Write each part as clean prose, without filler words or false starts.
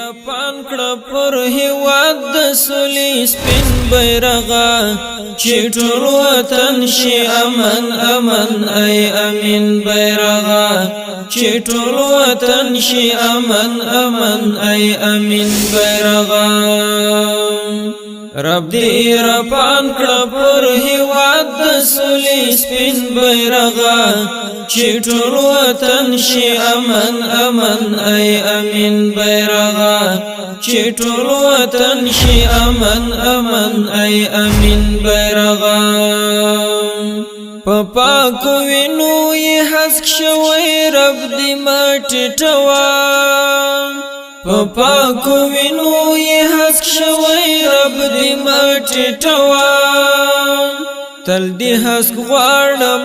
رپان کړه پر هیواد د سولې سپین بیرغه چې ټول وطن شي امن امن ای امین بیرغه چې ټول وطن شي امن امن ای امین بیرغه رب دې رپان کړه پر هیواد د سولې سپین بیرغه چې ټول وطن شي امن امن ای امین بیرغه چې ټول وطن شي امن امن ای امین بیرغه پاکو وینو یې حسک شوی رب دې مټټوا پاکو وینو یې حسک شوی رب دې مټټوا تل دې حسک غواړم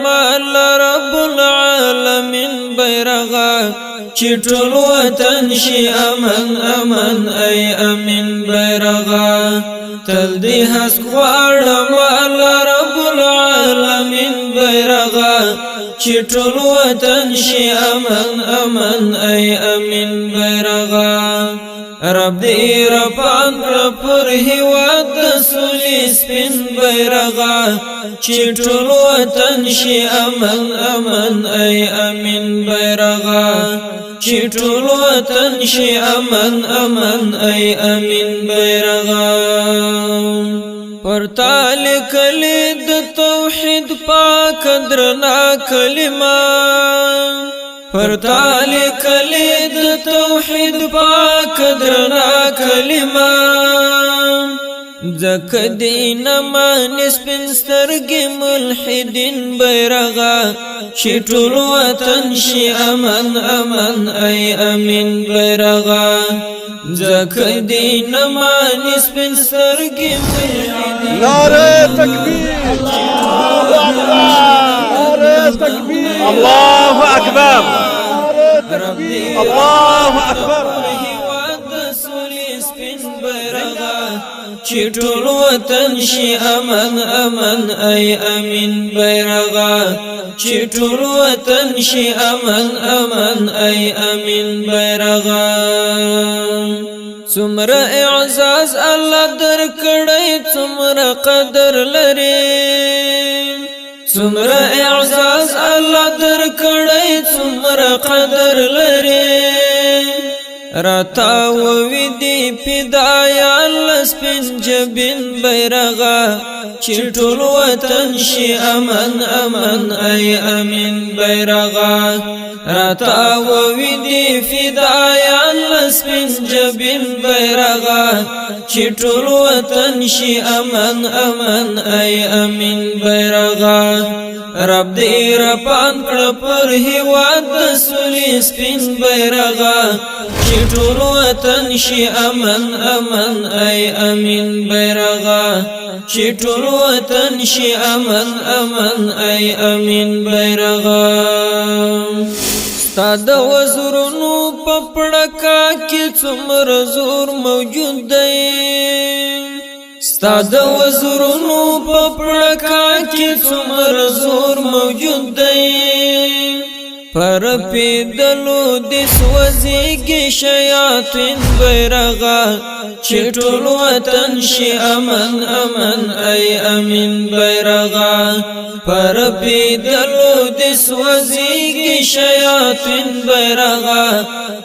رب العالمین بیرغه چې ټول وطن شي امن امن ای امین بیرغه تل دې حسک غواړم رب العالمین بیرغه چې ټول وطن شي امن امن ای امین بیرغه رب دې رپان کړه پر هیواد د سولې سپین بیرغه چې ټول وطن شي امن امن ای امین بیرغه چې ټول وطن شي امن امن ای امین بیرغه پر تال کلی د توحید پاک درنا کلمه پر تال کلی د توحید پاک درنا کلمه ځکه دین مان سپین سترګې ملحدین بیرغه چې ټول وطن شي امن امن ای امین بیرغه ځکه دین مان سپین سترګې ملحدین نعره تکبیر نعره تکبیر الله اکبر الله اکبر چې ټول وطن شي امن امن ای امین بیرغه چې ټول وطن شي امن امن ای امین بیرغه څومره اعزاز الله درکړی څومره قدر لري څومره اعزاز الله درکړی څومره قدر لري راتا ووی دی پیدایان لسپین جبین بیرغه چې ټول وطن شي امن امن ای امین بیرغه راتا ووی دی فدایان لسپین جبین بیرغه چې ټول وطن شي امن امن ای امین بیرغه رب دې رپان کړه پر هیواد د سولې سپین بیرغه چې ټول وطن شي امن امن ای امین بیرغه چې ټول وطن شي امن امن ای امین بیرغه ستا د وزرونو په پړکا کې څومره زور موجود دی ستا د وزرونو په پړکا کې څومره زور موجود دی پر پیدلو د سوځيږي شیاطین بیرغه چې ټول وطن شي امن امن ای امین بیرغه پر پیدلو د سوځيږي شیاطین بیرغه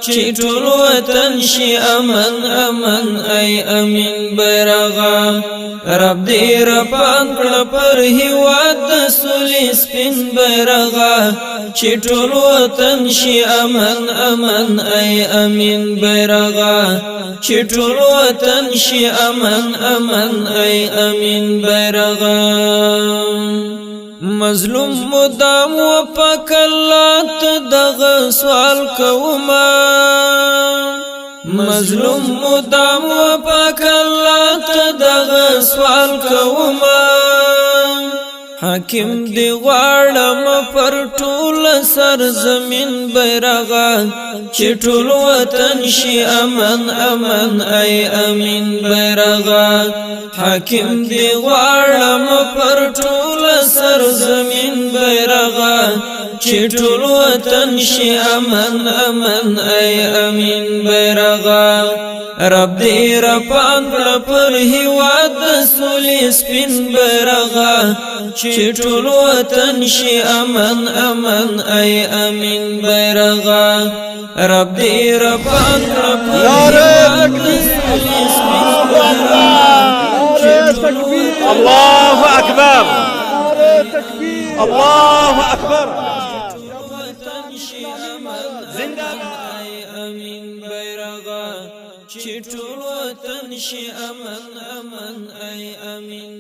چې ټول وطن شي امن امن ای امین بیرغه رب دې رپان کړه پر هیواد د سولې سپین بیرغه چې ټول وطن شي امن امن ای امین بیرغه چې ټول وطن شي امن امن ای امین بیرغه مظلوم مدام و پاک الله ته دغه سوال کوما مظلوم مدام و پاک الله ته دغه سوال کوما حاکم دی غواړم پر ټول سرزمین بیرغه چې ټول وطن شي امن امن ای امین بیرغه حاکم دی غواړم پر ټول سرزمین بیرغه چې ټول وطن شي امن امن ای امین بیرغه رب دې رپان کړه پر هیواد د سولې سپین بیرغه چې ټول وطن شي امن امن ای امین بیرغه رب دې رپان کړه پر هیواد د سولې سپین بیرغه الله اکبر الله اکبر چې ټول وطن شي امن امن ای امین